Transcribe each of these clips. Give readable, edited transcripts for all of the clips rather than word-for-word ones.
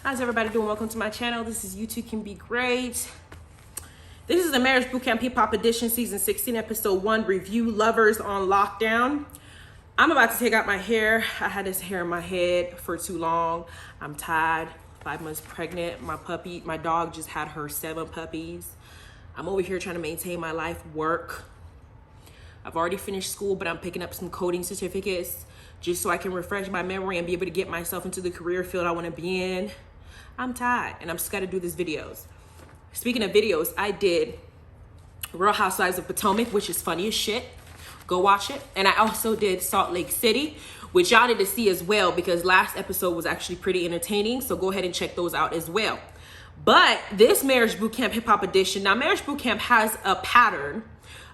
How's everybody doing? Welcome to my channel. This is You Too Can Be Great. This is the Marriage Bootcamp Hip Hop Edition, Season 16, Episode 1, Review Lovers on Lockdown. I'm about to take out my hair. I had this hair in my head for too long. I'm tired. 5 months pregnant. My dog just had her 7 puppies. I'm over here trying to maintain my life, work. I've already finished school, but I'm picking up some coding certificates just so I can refresh my memory and be able to get myself into the career field I want to be in. I'm tired and I'm just got to do these videos. Speaking of videos, I did Real Housewives of Potomac, which is funny as shit. Go watch it. And I also did Salt Lake City, which y'all need to see as well because last episode was actually pretty entertaining. So go ahead and check those out as well. But this Marriage Bootcamp Hip Hop Edition, now Marriage Bootcamp has a pattern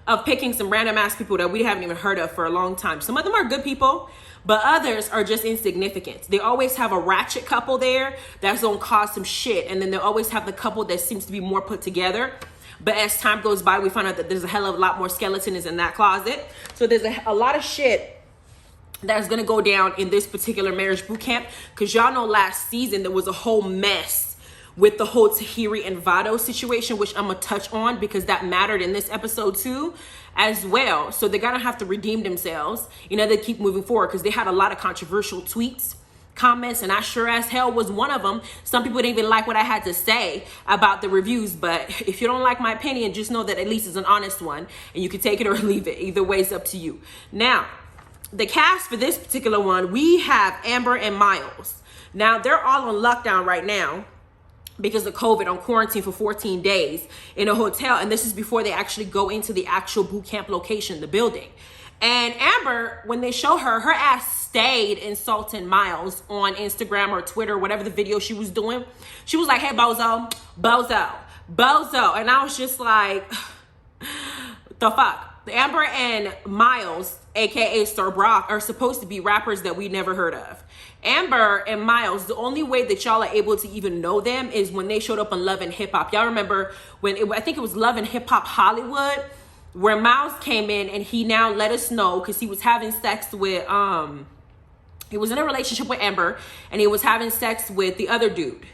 of picking some random ass people that we haven't even heard of for a long time. Some of them are good people, but others are just insignificant. They always have a ratchet couple there that's gonna cause some shit. And then they always have the couple that seems to be more put together. But as time goes by, we find out that there's a hell of a lot more skeletons in that closet. So there's a lot of shit that's gonna go down in this particular Marriage Bootcamp. Cause y'all know last season, there was a whole mess with the whole Tahiri and Vado situation, which I'm gonna touch on because that mattered in this episode too as well. So they're gonna have to redeem themselves. You know, they keep moving forward because they had a lot of controversial tweets, comments, and I sure as hell was one of them. Some people didn't even like what I had to say about the reviews, but if you don't like my opinion, just know that at least it's an honest one and you can take it or leave it. Either way, it's up to you. Now, the cast for this particular one, we have Amber and Miles. Now, they're all on lockdown right now because of COVID, on quarantine for 14 days in a hotel. And this is before they actually go into the actual boot camp location, the building. And Amber, when they show her, her ass stayed insulting Miles on Instagram or Twitter, whatever the video she was doing. She was like, hey, bozo, bozo, bozo. And I was just like, the fuck? Amber and Miles, aka Sir Brock, are supposed to be rappers that we never heard of. Amber and Miles, the only way that y'all are able to even know them is when they showed up on Love and Hip Hop. Y'all remember when I think it was Love and Hip Hop Hollywood, where Miles came in and he now let us know because he was having sex with he was in a relationship with Amber and he was having sex with the other dude.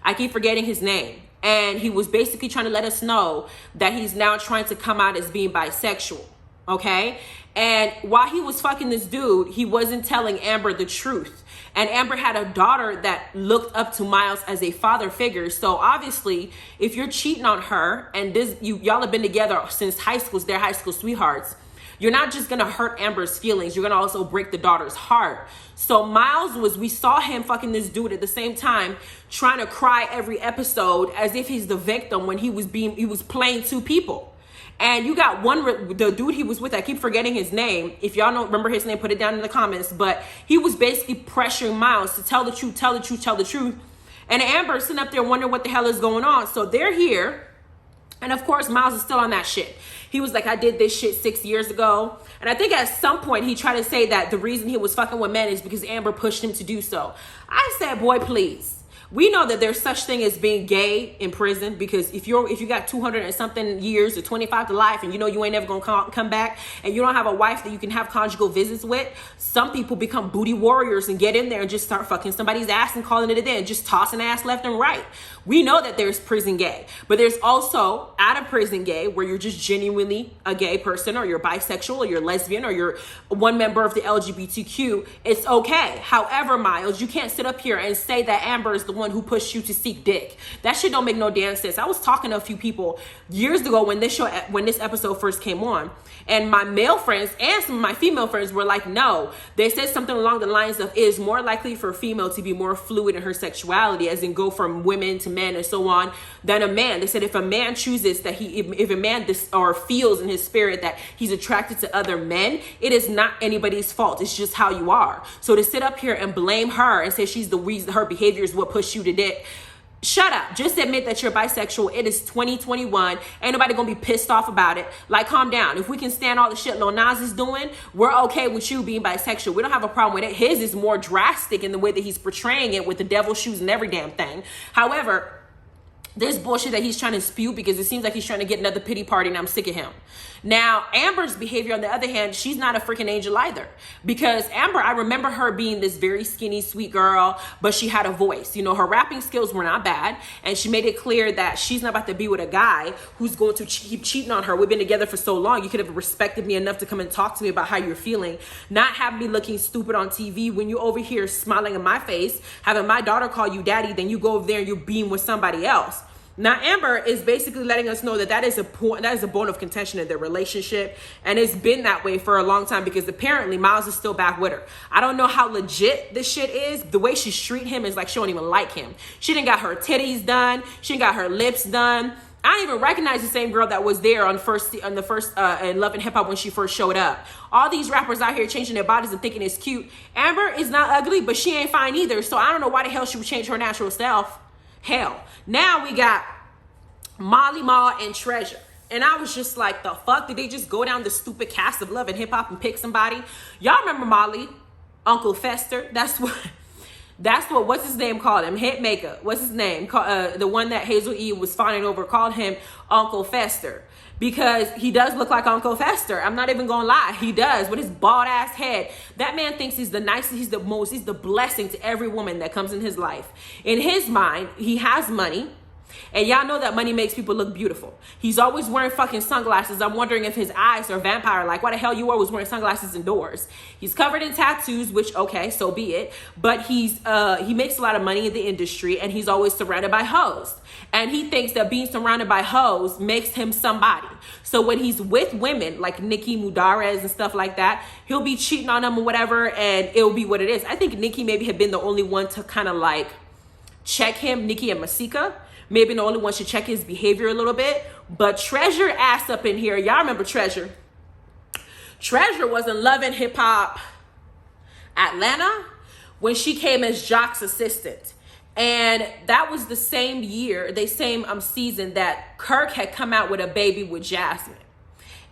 I keep forgetting his name. And he was basically trying to let us know that he's now trying to come out as being bisexual. Okay. And while he was fucking this dude, he wasn't telling Amber the truth. And Amber had a daughter that looked up to Miles as a father figure. So obviously, if you're cheating on her and y'all have been together since high school, they're high school sweethearts, you're not just going to hurt Amber's feelings. You're going to also break the daughter's heart. So Miles we saw him fucking this dude at the same time, trying to cry every episode as if he's the victim when he was playing 2 people. And you got the dude he was with, I keep forgetting his name. If y'all don't remember his name, put it down in the comments. But he was basically pressuring Miles to tell the truth, tell the truth, tell the truth. And Amber's sitting up there wondering what the hell is going on. So they're here. And of course, Miles is still on that shit. He was like, I did this shit 6 years ago. And I think at some point he tried to say that the reason he was fucking with men is because Amber pushed him to do so. I said, boy, please. We know that there's such thing as being gay in prison because if you got 200 and something years or 25 to life and you know you ain't never gonna come back and you don't have a wife that you can have conjugal visits with, some people become booty warriors and get in there and just start fucking somebody's ass and calling it a day and just tossing ass left and right. We know that there's prison gay, but there's also out of prison gay where you're just genuinely a gay person or you're bisexual or you're lesbian or you're one member of the LGBTQ. It's okay. However, Miles, you can't sit up here and say that Amber is the one who pushed you to seek dick. That shit don't make no damn sense. I was talking to a few people years ago when this episode first came on, and my male friends and some of my female friends were like, no. They said something along the lines of, it is more likely for a female to be more fluid in her sexuality, as in go from women to men and so on, than a man. They said if a man chooses that if a man or feels in his spirit that he's attracted to other men, it is not anybody's fault. It's just how you are. So to sit up here and blame her and say she's the reason her behavior is what pushed you to dick, shut up. Just admit that you're bisexual. It is 2021. Ain't nobody gonna be pissed off about it. Like, calm down. If we can stand all the shit Lil Nas is doing, we're okay with you being bisexual. We don't have a problem with it. His is more drastic in the way that he's portraying it with the devil shoes and every damn thing. However, this bullshit that he's trying to spew, because it seems like he's trying to get another pity party, and I'm sick of him. Now, Amber's behavior, on the other hand, she's not a freaking angel either. Because Amber, I remember her being this very skinny, sweet girl, but she had a voice. You know, her rapping skills were not bad, and she made it clear that she's not about to be with a guy who's going to keep cheating on her. We've been together for so long. You could have respected me enough to come and talk to me about how you're feeling, not have me looking stupid on TV when you over here smiling in my face, having my daughter call you daddy, then you go over there and you beam with somebody else. Now, Amber is basically letting us know that that is a bone of contention in their relationship, and it's been that way for a long time, because apparently Miles is still back with her. I don't know how legit this shit is. The way she's treating him is like she don't even like him. She didn't got her titties done. She didn't got her lips done. I didn't even recognize the same girl that was there on the first in Love and Hip Hop when she first showed up. All these rappers out here changing their bodies and thinking it's cute. Amber is not ugly, but she ain't fine either. So I don't know why the hell she would change her natural self. Hell, now we got Molly, Maw, and Treasure. And I was just like, the fuck? Did they just go down the stupid cast of Love and Hip Hop and pick somebody? Y'all remember Molly? Uncle Fester? That's what, what's his name called him? Hitmaker. What's his name? The one that Hazel E was fawning over called him Uncle Fester. Because he does look like Uncle Fester. I'm not even gonna lie. He does, with his bald ass head. That man thinks he's the nicest, he's the blessing to every woman that comes in his life. In his mind, he has money. And y'all know that money makes people look beautiful. He's always wearing fucking sunglasses. I'm wondering if his eyes are vampire-like. Why the hell you always wearing sunglasses indoors? He's covered in tattoos, which, okay, so be it. But he makes a lot of money in the industry, and he's always surrounded by hoes. And he thinks that being surrounded by hoes makes him somebody. So when he's with women like Nicki Mudarez and stuff like that, he'll be cheating on them or whatever, and it'll be what it is. I think Nicki maybe had been the only one to kind of like check him, Nicki and Masika. Maybe the only one should check his behavior a little bit. But Treasure ass up in here. Y'all remember Treasure? Treasure was in Love and Hip Hop Atlanta when she came as Jock's assistant. And that was the same year, the same season that Kirk had come out with a baby with Jasmine.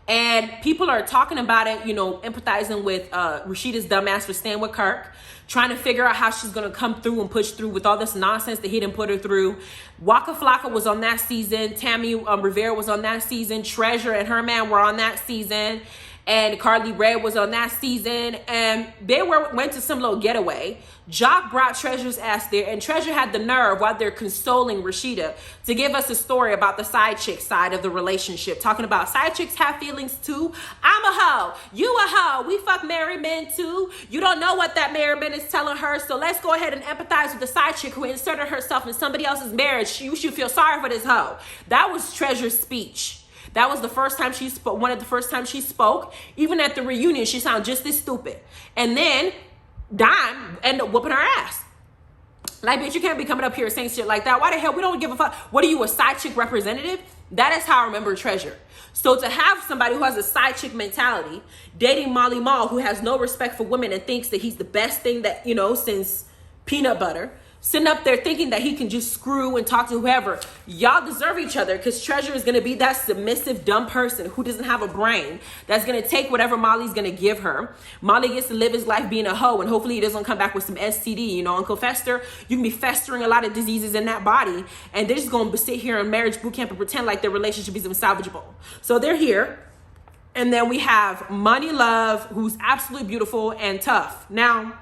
And people are talking about it, you know, empathizing with Rashida's dumbass for staying with Kirk, trying to figure out how she's going to come through and push through with all this nonsense that he didn't put her through. Waka Flocka was on that season. Tammy Rivera was on that season. Treasure and her man were on that season. And Carly Rae was on that season. And they went to some little getaway. Jock brought Treasure's ass there, and Treasure had the nerve, while they're consoling Rashida, to give us a story about the side chick side of the relationship, talking about side chicks have feelings too. I'm a hoe, you a hoe, we fuck married men too. You don't know what that married man is telling her, so let's go ahead and empathize with the side chick who inserted herself in somebody else's marriage. You should feel sorry for this hoe. That was Treasure's speech. That was the first time she spoke, one of the first times she spoke. Even at the reunion, she sounded just as stupid. And then Dime ended up whooping her ass. Like, bitch, you can't be coming up here saying shit like that. Why the hell? We don't give a fuck. What are you, a side chick representative? That is how I remember Treasure. So to have somebody who has a side chick mentality, dating Molly Maw, who has no respect for women and thinks that he's the best thing that, you know, since peanut butter, sitting up there thinking that he can just screw and talk to whoever. Y'all deserve each other, because Treasure is going to be that submissive, dumb person who doesn't have a brain, that's going to take whatever Molly's going to give her. Molly gets to live his life being a hoe, and hopefully he doesn't come back with some STD. You know, Uncle Fester, you can be festering a lot of diseases in that body, and they're just going to sit here in marriage boot camp and pretend like their relationship is unsalvageable. So they're here. And then we have Money Love, who's absolutely beautiful and tough. Now,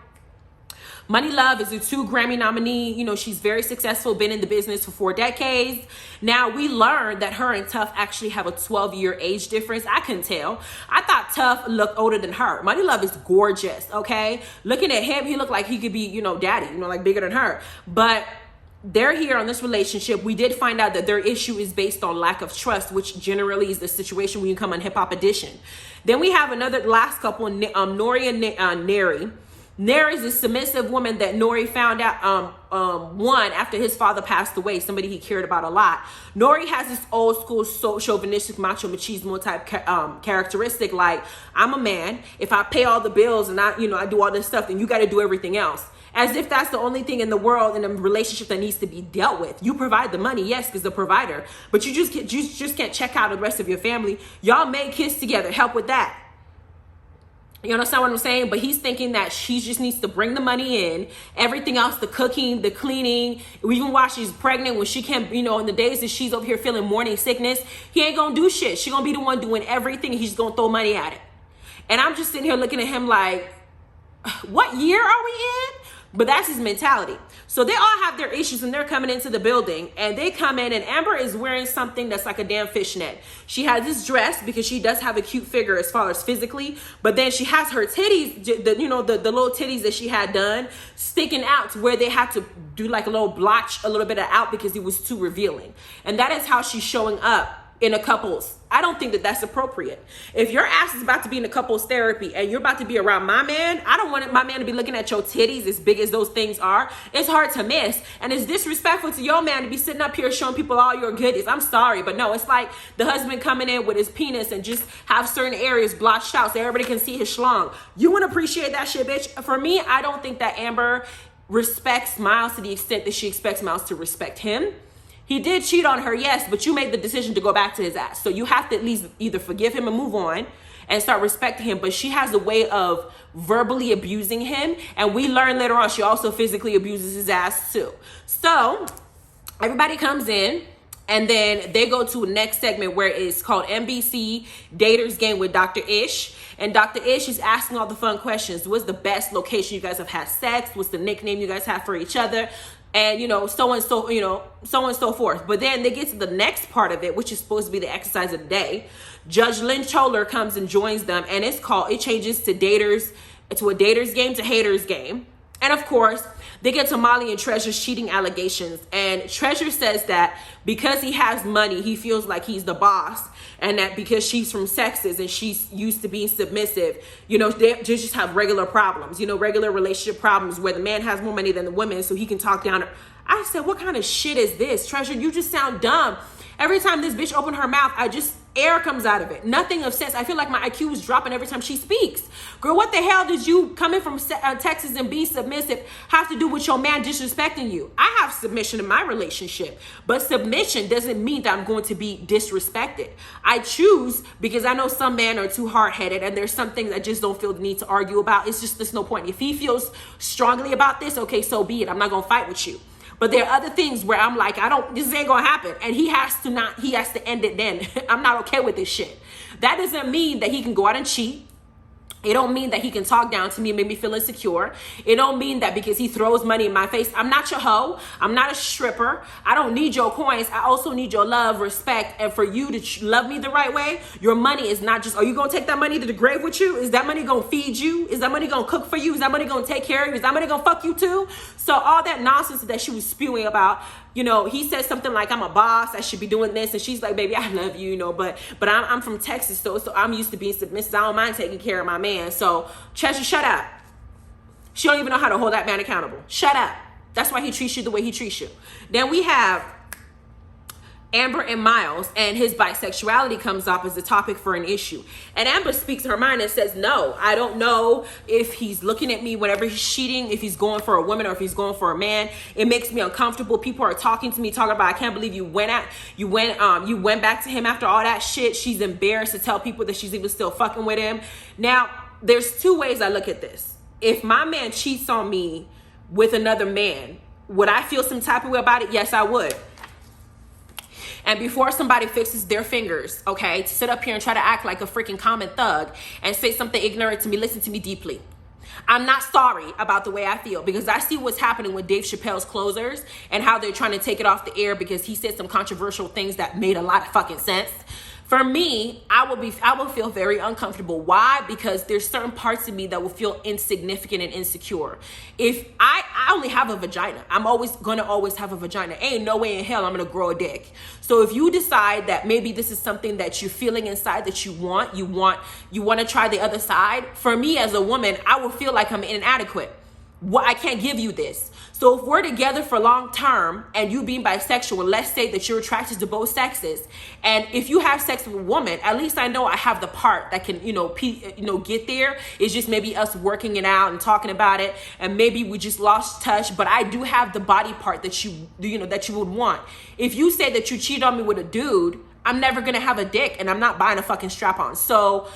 Money Love is a 2 Grammy nominee. You know, she's very successful, been in the business for 4 decades. Now, we learned that her and Tough actually have a 12-year age difference. I couldn't tell. I thought Tough looked older than her. Money Love is gorgeous, okay? Looking at him, he looked like he could be, you know, daddy, you know, like bigger than her. But they're here on this relationship. We did find out that their issue is based on lack of trust, which generally is the situation when you come on Hip Hop Edition. Then we have another last couple, Nori and Nori. Nori is a submissive woman that Nori found out one after his father passed away, somebody he cared about a lot. Nori has this old school chauvinistic macho machismo type characteristic, like, I'm a man, if I pay all the bills and I do all this stuff, then you got to do everything else. As if that's the only thing in the world in a relationship that needs to be dealt with. You provide the money, yes, because the provider, but you just can't check out the rest of your family. Y'all make kids together, help with that. You understand what I'm saying? But he's thinking that she just needs to bring the money in, everything else, the cooking, the cleaning, even while she's pregnant, when she can't, you know, in the days that she's over here feeling morning sickness, he ain't gonna do shit. She gonna be the one doing everything, and he's gonna throw money at it. And I'm just sitting here looking at him like, what year are we in? But that's his mentality. So they all have their issues, and they're coming into the building, and they come in, and Amber is wearing something that's like a damn fishnet. She has this dress because she does have a cute figure as far as physically, but then she has her titties, the little titties that she had done sticking out to where they had to do like a little blotch, a little bit of out because it was too revealing. And that is how she's showing up in a couple's. I don't think that that's appropriate. If your ass is about to be in a couple's therapy and you're about to be around my man, I don't want my man to be looking at your titties as big as those things are. It's hard to miss. And it's disrespectful to your man to be sitting up here showing people all your goodies. I'm sorry, but no, it's like the husband coming in with his penis and just have certain areas blotched out so everybody can see his schlong. You want to appreciate that shit, bitch? For me, I don't think that Amber respects Miles to the extent that she expects Miles to respect him. He did cheat on her, yes, but you made the decision to go back to his ass. So you have to at least either forgive him and move on and start respecting him. But she has a way of verbally abusing him. And we learn later on she also physically abuses his ass too. So everybody comes in, and then they go to a next segment where it's called NBC Daters Game with Dr. Ish. And Dr. Ish is asking all the fun questions. What's the best location you guys have had sex? What's the nickname you guys have for each other? And, so and so forth. But then they get to the next part of it, which is supposed to be the exercise of the day. Judge Lynn Choler comes and joins them, and it changes to a daters game to haters game. And of course, they get to Molly and Treasure's cheating allegations. And Treasure says that because he has money, he feels like he's the boss. And that because she's from Texas and she's used to being submissive, they just have regular problems, regular relationship problems where the man has more money than the woman, so he can talk down. I said, what kind of shit is this? Treasure, you just sound dumb. Every time this bitch opened her mouth, air comes out of it. Nothing of sense. I feel like my IQ is dropping every time she speaks. Girl, what the hell did you, coming from Texas and being submissive, have to do with your man disrespecting you? I have submission in my relationship, but submission doesn't mean that I'm going to be disrespected. I choose because I know some men are too hard-headed, and there's some things I just don't feel the need to argue about. There's no point. If he feels strongly about this, okay, so be it. I'm not going to fight with you. But there are other things where I'm like, this ain't gonna happen. And he has to end it then. I'm not okay with this shit. That doesn't mean that he can go out and cheat. It don't mean that he can talk down to me and make me feel insecure. It don't mean that because he throws money in my face. I'm not your hoe. I'm not a stripper. I don't need your coins. I also need your love, respect, and for you to love me the right way. Your money is not just, are you going to take that money to the grave with you? Is that money going to feed you? Is that money going to cook for you? Is that money going to take care of you? Is that money going to fuck you too? So all that nonsense that she was spewing about, he said something like, I'm a boss, I should be doing this. And she's like, baby, I love you, but I'm from Texas, so I'm used to being submissive. I don't mind taking care of my man. So Treasure, shut up. She don't even know how to hold that man accountable. Shut up. That's why he treats you the way he treats you. Then we have Amber and Miles, and his bisexuality comes up as a topic for an issue. And Amber speaks her mind and says, no, I don't know if he's looking at me whenever he's cheating, if he's going for a woman or if he's going for a man. It makes me uncomfortable. People are talking to me, talking about, I can't believe you went back to him after all that shit. She's embarrassed to tell people that she's even still fucking with him. Now, there's two ways I look at this. If my man cheats on me with another man, would I feel some type of way about it? Yes, I would. And before somebody fixes their fingers, okay, to sit up here and try to act like a freaking common thug and say something ignorant to me, listen to me deeply. I'm not sorry about the way I feel, because I see what's happening with Dave Chappelle's Closers and how they're trying to take it off the air because he said some controversial things that made a lot of fucking sense. For me, I will feel very uncomfortable. Why? Because there's certain parts of me that will feel insignificant and insecure. If I only have a vagina, I'm always gonna have a vagina. Ain't no way in hell I'm gonna grow a dick. So if you decide that maybe this is something that you're feeling inside that you want to try the other side. For me as a woman, I will feel like I'm inadequate. I can't give you this. So if we're together for long term and you being bisexual, let's say that you're attracted to both sexes, and if you have sex with a woman, at least I know I have the part that can, get there. It's just maybe us working it out and talking about it, and maybe we just lost touch, but I do have the body part that you would want. If you say that you cheat on me with a dude, I'm never gonna have a dick, and I'm not buying a fucking strap-on. So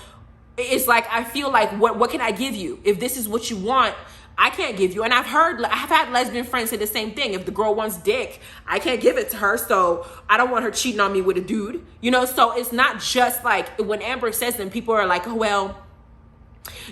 it's like, I feel like, what can I give you? If this is what you want, I can't give you. And I've had lesbian friends say the same thing. If the girl wants dick, I can't give it to her, so I don't want her cheating on me with a dude. You know, so it's not just like, when Amber says them, people are like, oh, well,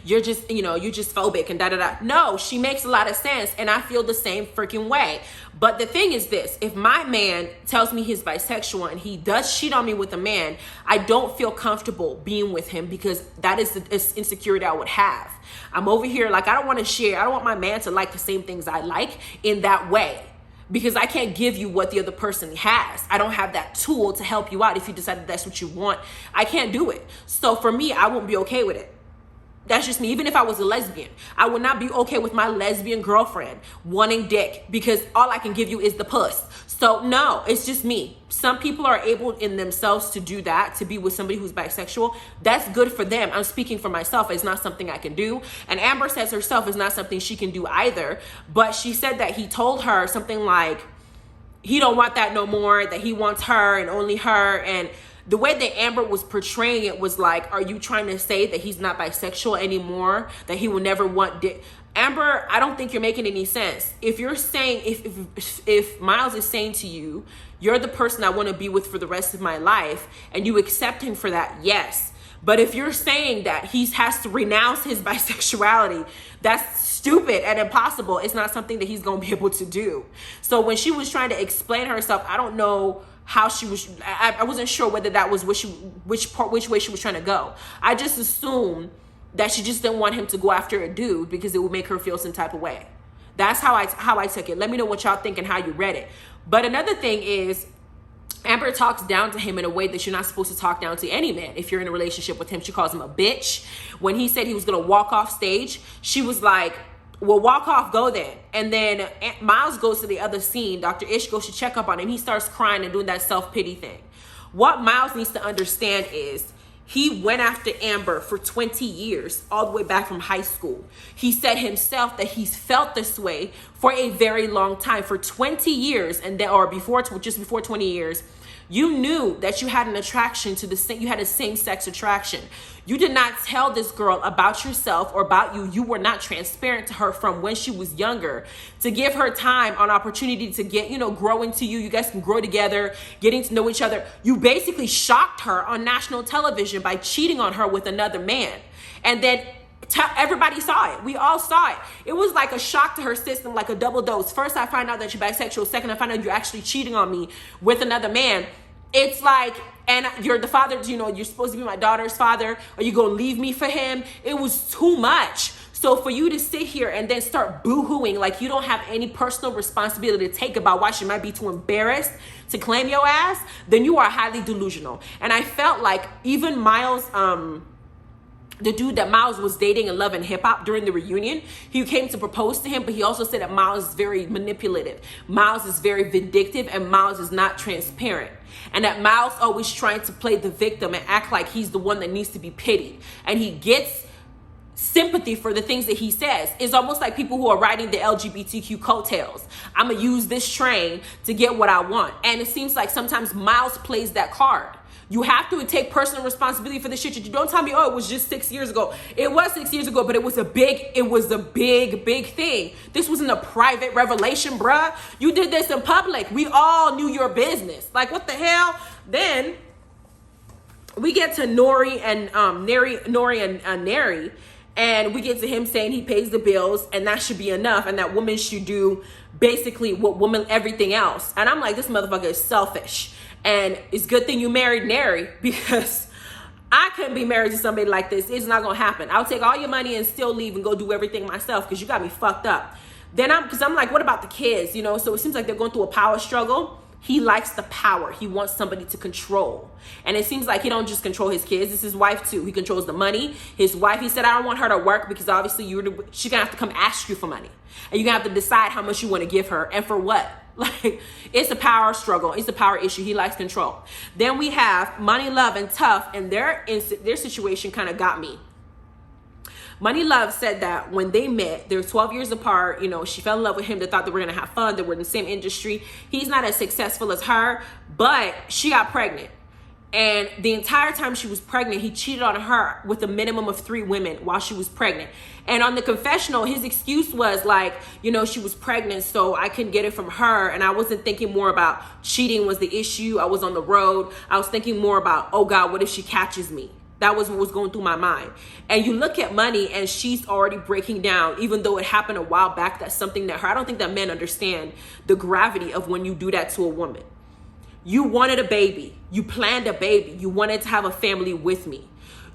you're just, you're just phobic and da-da-da. No, she makes a lot of sense, and I feel the same freaking way. But the thing is this, if my man tells me he's bisexual and he does cheat on me with a man, I don't feel comfortable being with him, because that is the insecurity I would have. I'm over here, like, I don't want my man to like the same things I like in that way, because I can't give you what the other person has. I don't have that tool to help you out if you decide that that's what you want. I can't do it. So for me, I won't be okay with it. That's just me. Even if I was a lesbian, I would not be okay with my lesbian girlfriend wanting dick, because all I can give you is the puss. So no, it's just me. Some people are able in themselves to do that, to be with somebody who's bisexual. That's good for them. I'm speaking for myself. It's not something I can do. And Amber says herself it's not something she can do either. But she said that he told her something like, he don't want that no more, that he wants her and only her. And the way that Amber was portraying it was like, are you trying to say that he's not bisexual anymore? That he will never want dick? Amber, I don't think you're making any sense. If you're saying, if Miles is saying to you, you're the person I want to be with for the rest of my life, and you accept him for that, yes. But if you're saying that he has to renounce his bisexuality, that's stupid and impossible. It's not something that he's going to be able to do. So when she was trying to explain herself, I don't know how she was, I wasn't sure whether that was which way she was trying to go. I just assumed that she just didn't want him to go after a dude because it would make her feel some type of way. That's how I took it. Let me know what y'all think and how you read it. But another thing is, Amber talks down to him in a way that you're not supposed to talk down to any man. If you're in a relationship with him, she calls him a bitch. When he said he was going to walk off stage, she was like, well, walk off, go then. And then Miles goes to the other scene. Dr. Ish goes to check up on him. He starts crying and doing that self-pity thing. What Miles needs to understand is, he went after Amber for 20 years, all the way back from high school. He said himself that he's felt this way for a very long time, for 20 years, and then, or before, just before 20 years. You knew that you had an attraction to you had a same-sex attraction. You did not tell this girl about yourself or about you. You were not transparent to her from when she was younger, to give her time, an opportunity to get, grow into you. You guys can grow together, getting to know each other. You basically shocked her on national television by cheating on her with another man. And then everybody saw it. We all saw it. It was like a shock to her system, like a double dose. First, I find out that you're bisexual. Second, I find out you're actually cheating on me with another man. It's like, and you're the father, you're supposed to be my daughter's father. Are you going to leave me for him? It was too much. So for you to sit here and then start boo-hooing like you don't have any personal responsibility to take about why she might be too embarrassed to claim your ass, then you are highly delusional. And I felt like even Miles, the dude that Miles was dating in Love and Hip Hop during the reunion, he came to propose to him, but he also said that Miles is very manipulative. Miles is very vindictive, and Miles is not transparent. And that Miles always trying to play the victim and act like he's the one that needs to be pitied. And he gets sympathy for the things that he says. It's almost like people who are riding the LGBTQ coattails. I'm going to use this train to get what I want. And it seems like sometimes Miles plays that card. You have to take personal responsibility for the shit. You don't tell me, oh, it was just 6 years ago. It was 6 years ago, but it was a big thing. This wasn't a private revelation, bruh. You did this in public. We all knew your business. Like, what the hell? Then we get to Nori and Nori, and we get to him saying he pays the bills and that should be enough, and that women should do basically what women, everything else. And I'm like, this motherfucker is selfish. And it's a good thing you married Nori, because I couldn't be married to somebody like this. It's not going to happen. I'll take all your money and still leave and go do everything myself, because you got me fucked up. Then I'm like, what about the kids? So it seems like they're going through a power struggle. He likes the power. He wants somebody to control. And it seems like he don't just control his kids. It's his wife too. He controls the money. His wife, he said, I don't want her to work because obviously she's going to have to come ask you for money. And you're going to have to decide how much you want to give her and for what. Like, it's a power struggle. It's a power issue. He likes control. Then we have Money, Love, and Tough. And their situation kind of got me. Money Love said that when they met, they're 12 years apart. She fell in love with him. They thought they were going to have fun. They were in the same industry. He's not as successful as her, but she got pregnant. And the entire time she was pregnant, he cheated on her with a minimum of 3 women while she was pregnant. And on the confessional, his excuse was like, you know, she was pregnant, so I couldn't get it from her. And I wasn't thinking more about cheating was the issue. I was on the road. I was thinking more about, oh God, what if she catches me? That was what was going through my mind. And you look at money and she's already breaking down, even though it happened a while back. That's something that I don't think that men understand the gravity of when you do that to a woman. You wanted a baby. You planned a baby. You wanted to have a family with me.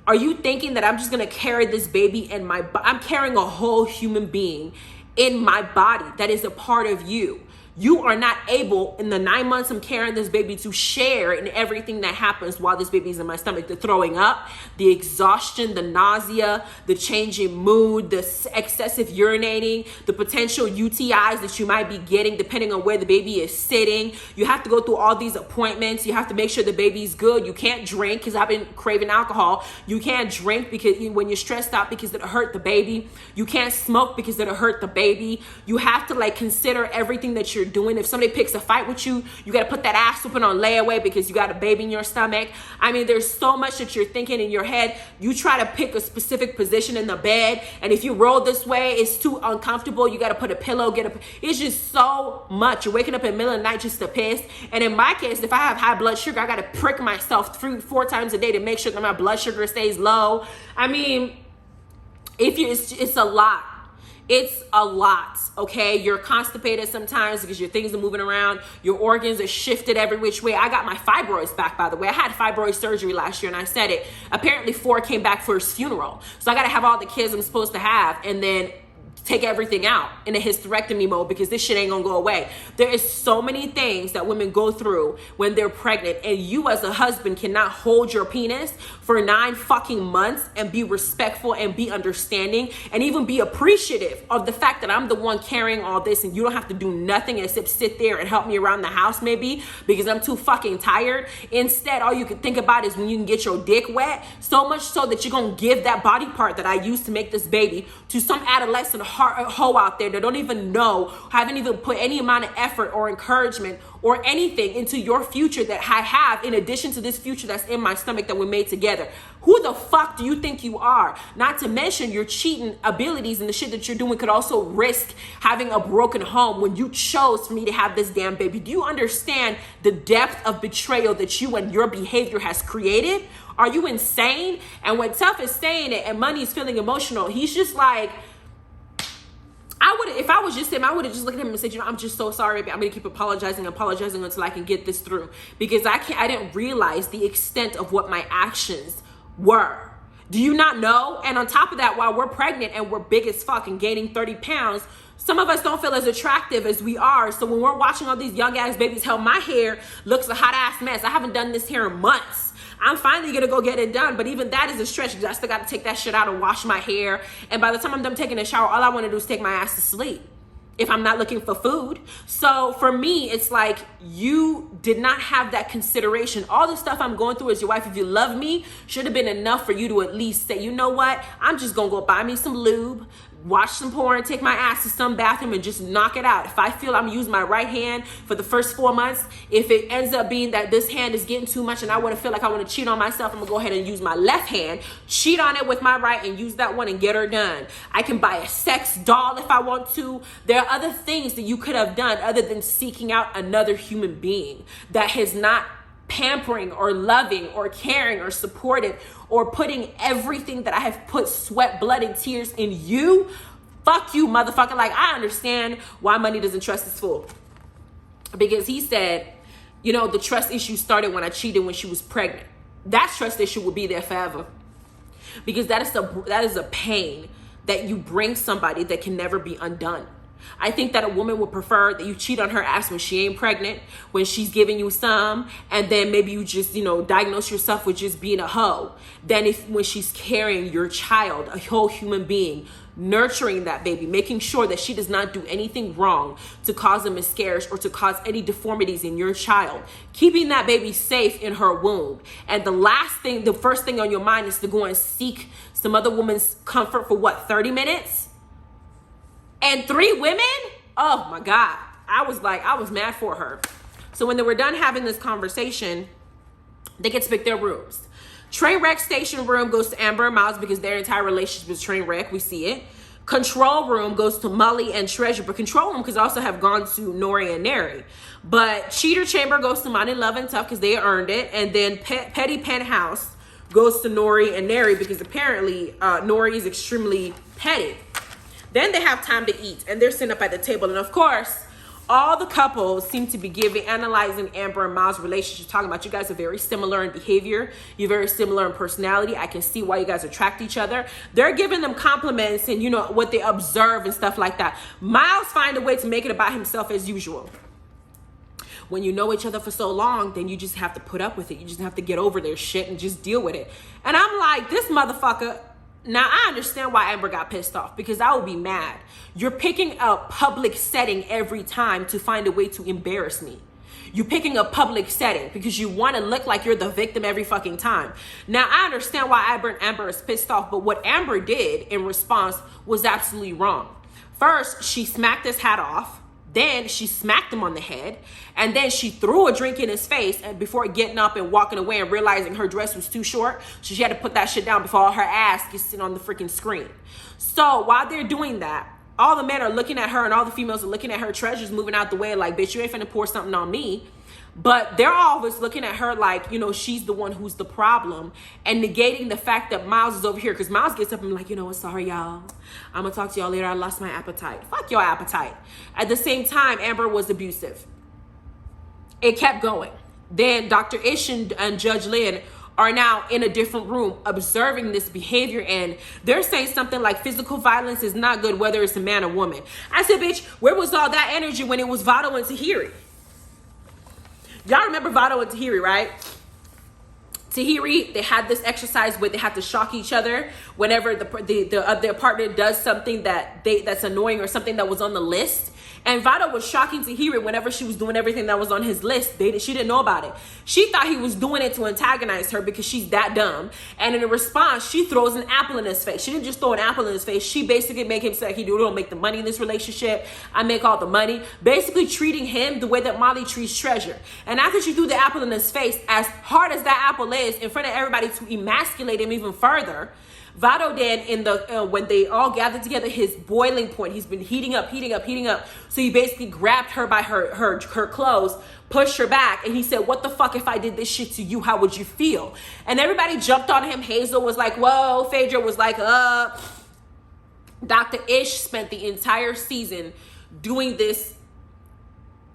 Are you thinking that I'm just going to carry this baby in my body? I'm carrying a whole human being in my body that is a part of you. You are not able, in the 9 months I'm carrying this baby, to share in everything that happens while this baby is in my stomach. The throwing up, the exhaustion, the nausea, the changing mood, the excessive urinating, the potential UTIs that you might be getting depending on where the baby is sitting. You have to go through all these appointments. You have to make sure the baby's good. You can't drink because I've been craving alcohol. You can't drink because when you're stressed out because it'll hurt the baby. You can't smoke because it'll hurt the baby. You have to like consider everything that you're doing. If somebody picks a fight with you, you got to put that ass whooping on layaway because you got a baby in your stomach. I mean, there's so much that you're thinking in your head. You try to pick a specific position in the bed, and if you roll this way, it's too uncomfortable. You got to put a pillow, it's just so much. You're waking up in the middle of the night just to piss. And in my case, if I have high blood sugar, I got to prick myself 3-4 times a day to make sure that my blood sugar stays low. I mean, it's a lot. It's a lot, okay? You're constipated sometimes because your things are moving around. Your organs are shifted every which way. I got my fibroids back, by the way. I had fibroid surgery last year, and I said it. Apparently 4 came back for his funeral. So I got to have all the kids I'm supposed to have and then take everything out in a hysterectomy mode because this shit ain't gonna go away. There is so many things that women go through when they're pregnant, and you as a husband cannot hold your penis for 9 fucking months and be respectful and be understanding and even be appreciative of the fact that I'm the one carrying all this and you don't have to do nothing except sit there and help me around the house maybe because I'm too fucking tired. Instead, all you can think about is when you can get your dick wet, so much so that you're gonna give that body part that I used to make this baby to some adolescent hoe out there that don't even know, haven't even put any amount of effort or encouragement or anything into your future that I have in addition to this future that's in my stomach that we made together. Who the fuck do you think you are? Not to mention your cheating abilities and the shit that you're doing could also risk having a broken home when you chose for me to have this damn baby. Do you understand the depth of betrayal that you and your behavior has created? Are you insane? And when Tough is saying it and Money is feeling emotional, he's just like, if I was just him, I would have just looked at him and said, you know, I'm just so sorry. I'm going to keep apologizing until I can get this through. Because I didn't realize the extent of what my actions were. Do you not know? And on top of that, while we're pregnant and we're big as fuck and gaining 30 pounds, some of us don't feel as attractive as we are. So when we're watching all these young ass babies, hell, my hair looks a hot ass mess. I haven't done this hair in months. I'm finally gonna go get it done, but even that is a stretch because I still gotta take that shit out and wash my hair. And by the time I'm done taking a shower, all I wanna do is take my ass to sleep if I'm not looking for food. So for me, it's like you did not have that consideration. All the stuff I'm going through as your wife, if you love me, should have been enough for you to at least say, you know what? I'm just gonna go buy me some lube, watch some porn, take my ass to some bathroom and just knock it out. If I feel I'm using my right hand for the first 4 months, if it ends up being that this hand is getting too much and I want to feel like I want to cheat on myself, I'm gonna go ahead and use my left hand, cheat on it with my right and use that one and get her done. I can buy a sex doll if I want to. There are other things that you could have done other than seeking out another human being that has not pampering or loving or caring or supportive or putting everything that I have put sweat, blood, and tears in you. Fuck you, motherfucker. Like, I understand why Money doesn't trust his fool. Because he said, you know, the trust issue started when I cheated when she was pregnant. That trust issue will be there forever. Because that is a pain that you bring somebody that can never be undone. I think that a woman would prefer that you cheat on her ass when she ain't pregnant, when she's giving you some, and then maybe you just, you know, diagnose yourself with just being a hoe, than when she's carrying your child, a whole human being, nurturing that baby, making sure that she does not do anything wrong to cause a miscarriage or to cause any deformities in your child, keeping that baby safe in her womb. And the first thing on your mind is to go and seek some other woman's comfort for what, 30 minutes? And 3 women? Oh my God. I was mad for her. So when they were done having this conversation, They get to pick their rooms. Train wreck station room goes to Amber and Miles because their entire relationship is train wreck. We see it. Control room goes to Maw and Treasure, but control room could also have gone to Nori and Nori. But cheater chamber goes to Money, Love, and Tough because they earned it. And then petty penthouse goes to Nori and Nori because apparently Nori is extremely petty. Then they have time to eat and they're sitting up at the table. And of course, all the couples seem to be analyzing Amber and Miles' relationship, talking about you guys are very similar in behavior. You're very similar in personality. I can see why you guys attract each other. They're giving them compliments and, you know, what they observe and stuff like that. Miles find a way to make it about himself as usual. When you know each other for so long, then you just have to put up with it. You just have to get over their shit and just deal with it. And I'm like, this motherfucker. Now, I understand why Amber got pissed off because I would be mad. You're picking a public setting every time to find a way to embarrass me. You're picking a public setting because you want to look like you're the victim every fucking time. Now, I understand why Amber is pissed off, but what Amber did in response was absolutely wrong. First, she smacked his hat off. Then she smacked him on the head, and then she threw a drink in his face, and before getting up and walking away and realizing her dress was too short, so she had to put that shit down before all her ass gets sitting on the freaking screen. So while they're doing that, all the men are looking at her and all the females are looking at her, Treasure's moving out the way like, bitch, you ain't finna pour something on me. But they're always looking at her like, you know, she's the one who's the problem and negating the fact that Miles is over here. Because Miles gets up and like, you know what, sorry, y'all. I'm going to talk to y'all later. I lost my appetite. Fuck your appetite. At the same time, Amber was abusive. It kept going. Then Dr. Ish and Judge Lynn are now in a different room observing this behavior. And they're saying something like physical violence is not good, whether it's a man or woman. I said, bitch, where was all that energy when it was Vado and Tahiri? Y'all remember Vado and Tahiri, right? Tahiri, they had this exercise where they had to shock each other whenever their partner does something that's annoying or something that was on the list. And Vado was shocking Tahiri whenever she was doing everything that was on his list. She didn't know about it. She thought he was doing it to antagonize her because she's that dumb. And in response, she throws an apple in his face. She didn't just throw an apple in his face. She basically made him say, like, you don't make the money in this relationship. I make all the money. Basically treating him the way that Molly treats Treasure. And after she threw the apple in his face, as hard as that apple is, in front of everybody to emasculate him even further, Vado then when they all gathered together, his boiling point, he's been heating up. So he basically grabbed her by her clothes, pushed her back, and he said, what the fuck if I did this shit to you? How would you feel? And everybody jumped on him. Hazel was like, whoa. Phaedra was like, Dr. Ish spent the entire season doing this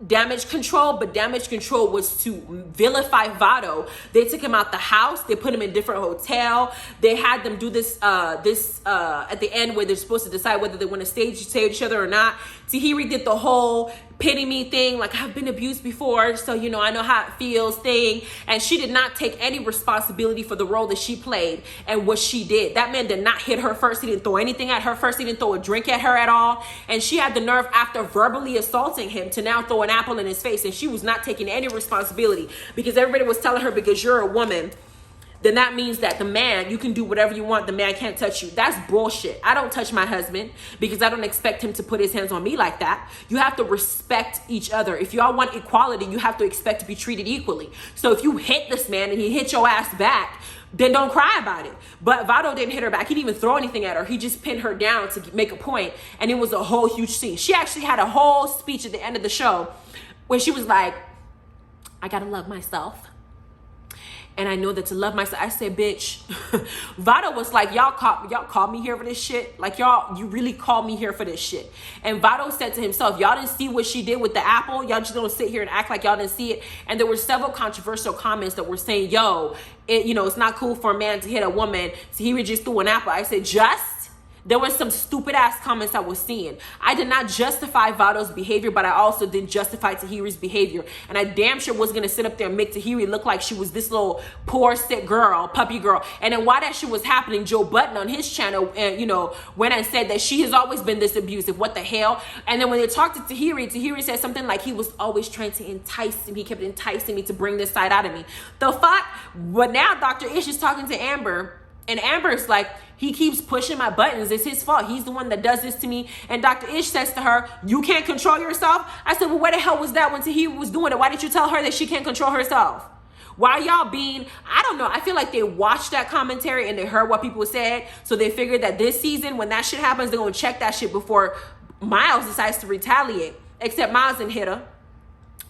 damage control, but damage control was to vilify Vado. They took him out the house. They put him in a different hotel. They had them do this at the end where they're supposed to decide whether they want to stage each other or not. Tahiri did the whole pity me thing, like I've been abused before, so you know I know how it feels thing. And she did not take any responsibility for the role that she played and what she did. That man did not hit her first. He didn't throw anything at her first. He didn't throw a drink at her at all. And she had the nerve, after verbally assaulting him, to now throw an apple in his face. And she was not taking any responsibility because everybody was telling her, because you're a woman, then that means that the man, you can do whatever you want. The man can't touch you. That's bullshit. I don't touch my husband because I don't expect him to put his hands on me like that. You have to respect each other. If y'all want equality, you have to expect to be treated equally. So if you hit this man and he hit your ass back, then don't cry about it. But Vado didn't hit her back. He didn't even throw anything at her. He just pinned her down to make a point, and it was a whole huge scene. She actually had a whole speech at the end of the show where she was like, I gotta love myself. And I know that to love myself, I said, bitch, Vado was like, y'all called me here for this shit. Like, you really called me here for this shit. And Vado said to himself, y'all didn't see what she did with the apple. Y'all just don't sit here and act like y'all didn't see it. And there were several controversial comments that were saying, yo, it's not cool for a man to hit a woman. So he would just threw an apple. I said, there were some stupid ass comments I was seeing. I did not justify Vado's behavior, but I also didn't justify Tahiri's behavior. And I damn sure was gonna sit up there and make Tahiri look like she was this little poor, sick girl, puppy girl. And then while that shit was happening, Joe Budden on his channel, went and said that she has always been this abusive. What the hell? And then when they talked to Tahiri said something like he was always trying to entice him. He kept enticing me to bring this side out of me. The fuck? But now Dr. Ish is talking to Amber, and Amber's like, he keeps pushing my buttons. It's his fault. He's the one that does this to me. And Dr. Ish says to her, you can't control yourself? I said, well, where the hell was that when Tahiri was doing it? Why didn't you tell her that she can't control herself? Why y'all being, I don't know. I feel like they watched that commentary and they heard what people said. So they figured that this season, when that shit happens, they're going to check that shit before Miles decides to retaliate. Except Miles didn't hit her.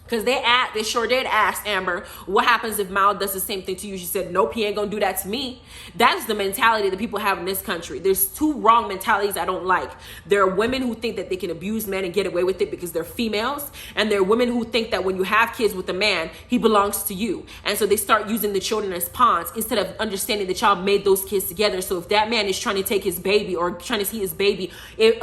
Because they sure did ask Amber, what happens if Miles does the same thing to you? She said, nope, he ain't gonna do that to me. That's the mentality that people have in this country. There's two wrong mentalities I don't like. There are women who think that they can abuse men and get away with it because they're females. And there are women who think that when you have kids with a man, he belongs to you. And so they start using the children as pawns instead of understanding that y'all made those kids together. So if that man is trying to take his baby or trying to see his baby,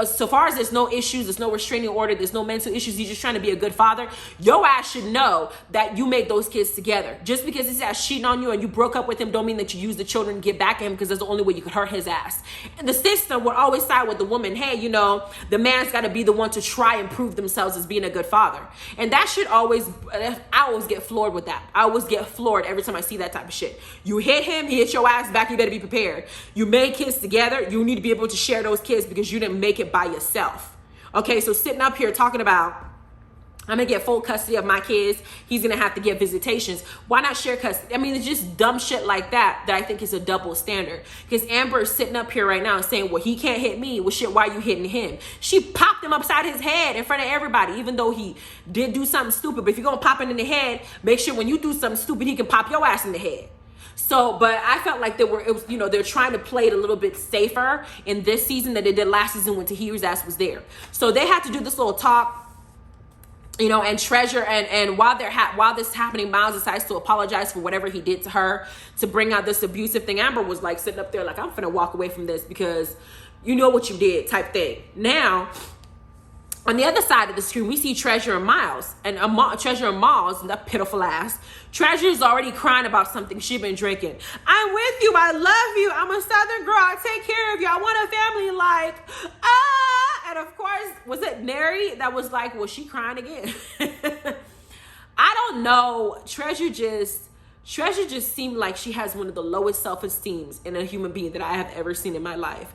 so far as there's no issues, there's no restraining order, there's no mental issues, he's just trying to be a good father, your ass should know that you made those kids together. Just because he's ass cheating on you and you broke up with him don't mean that you use the children to get back at him, because that's the only way you could hurt his ass. And the system would always side with the woman. Hey, you know, the man's got to be the one to try and prove themselves as being a good father. And that should always, I always get floored with that. I always get floored every time I see that type of shit. You hit him, he hit your ass back, you better be prepared. You made kids together, you need to be able to share those kids because you didn't make it by yourself. Okay, so sitting up here talking about, I'm going to get full custody of my kids, he's going to have to get visitations. Why not share custody? I mean, it's just dumb shit like that I think is a double standard. Because Amber is sitting up here right now and saying, well, he can't hit me. Well, shit, why are you hitting him? She popped him upside his head in front of everybody, even though he did do something stupid. But if you're going to pop him in the head, make sure when you do something stupid, he can pop your ass in the head. So, but I felt like they're trying to play it a little bit safer in this season than they did last season when Tahir's ass was there. So they had to do this little talk. You know, and Treasure, and while this is happening, Miles decides to apologize for whatever he did to her to bring out this abusive thing. Amber was like sitting up there like, I'm finna walk away from this because you know what you did type thing. Now, on the other side of the screen, we see Treasure and Miles. And Treasure and Miles, that pitiful ass. Treasure's already crying about something she been drinking. I'm with you. I love you. I'm a Southern girl. I take care of you. I want a family like, ah. And of course, was it Nori that was like, was she crying again? I don't know. Treasure just seemed like she has one of the lowest self-esteems in a human being that I have ever seen in my life.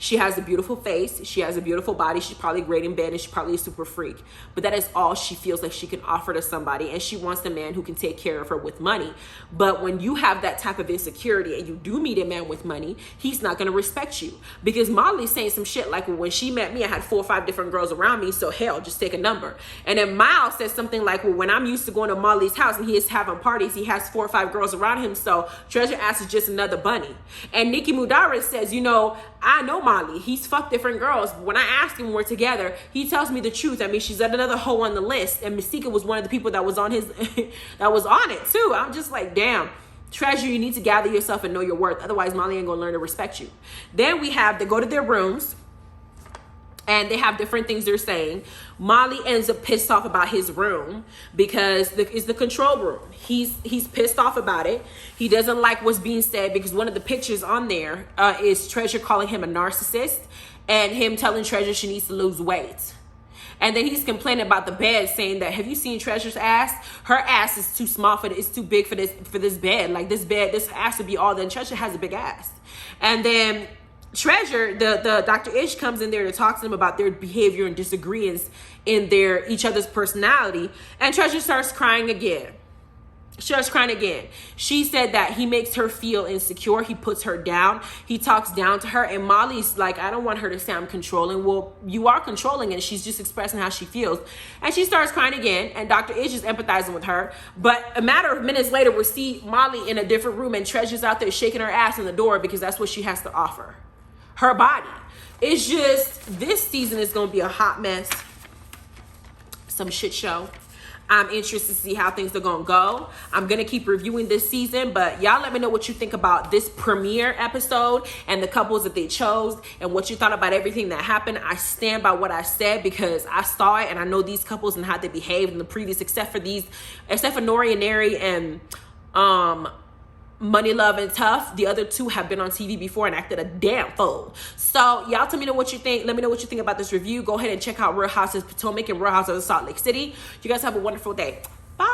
She has a beautiful face. She has a beautiful body. She's probably great in bed and she's probably a super freak. But that is all she feels like she can offer to somebody. And she wants a man who can take care of her with money. But when you have that type of insecurity and you do meet a man with money, he's not going to respect you. Because Molly's saying some shit like, well, when she met me, I had 4 or 5 different girls around me. So hell, just take a number. And then Miles says something like, well, when I'm used to going to Molly's house and he is having parties, he has 4 or 5 girls around him. So Treasure Ass is just another bunny. And Nicki Mudaris says, you know, I know Molly. He's fucked different girls. When I asked him when we're together, he tells me the truth. I mean, she's at another hoe on the list. And Mystica was one of the people that was on his, that was on it too. I'm just like, damn. Treasure, you need to gather yourself and know your worth. Otherwise, Molly ain't gonna learn to respect you. Then they go to their rooms. And they have different things they're saying. Molly ends up pissed off about his room because it's the control room. He's pissed off about it. He doesn't like what's being said because one of the pictures on there is Treasure calling him a narcissist and him telling Treasure she needs to lose weight. And then he's complaining about the bed, saying that, have you seen Treasure's ass? Her ass is too small for it's too big for this bed. Like this ass would be all that. And Treasure has a big ass. And then Treasure, the Dr. Ish comes in there to talk to them about their behavior and disagreements in each other's personality. And Treasure starts crying again. She said that he makes her feel insecure. He puts her down. He talks down to her. And Molly's like, I don't want her to say I'm controlling. Well, you are controlling, and she's just expressing how she feels. And she starts crying again. And Dr. Ish is empathizing with her. But a matter of minutes later, we see Molly in a different room, and Treasure's out there shaking her ass in the door because that's what she has to offer. Her body. It's just, this season is going to be a hot mess. Some shit show. I'm interested to see how things are going to go. I'm going to keep reviewing this season, but y'all let me know what you think about this premiere episode and the couples that they chose and what you thought about everything that happened. I stand by what I said because I saw it and I know these couples and how they behaved in the previous, except for Nori and Neri and Money, Love, and Tough. The other two have been on TV before and acted a damn fool. So y'all tell me what you think. Let me know what you think about this review. Go ahead and check out Real Houses of Potomac and Real Houses of Salt Lake City. You guys have a wonderful day. Bye.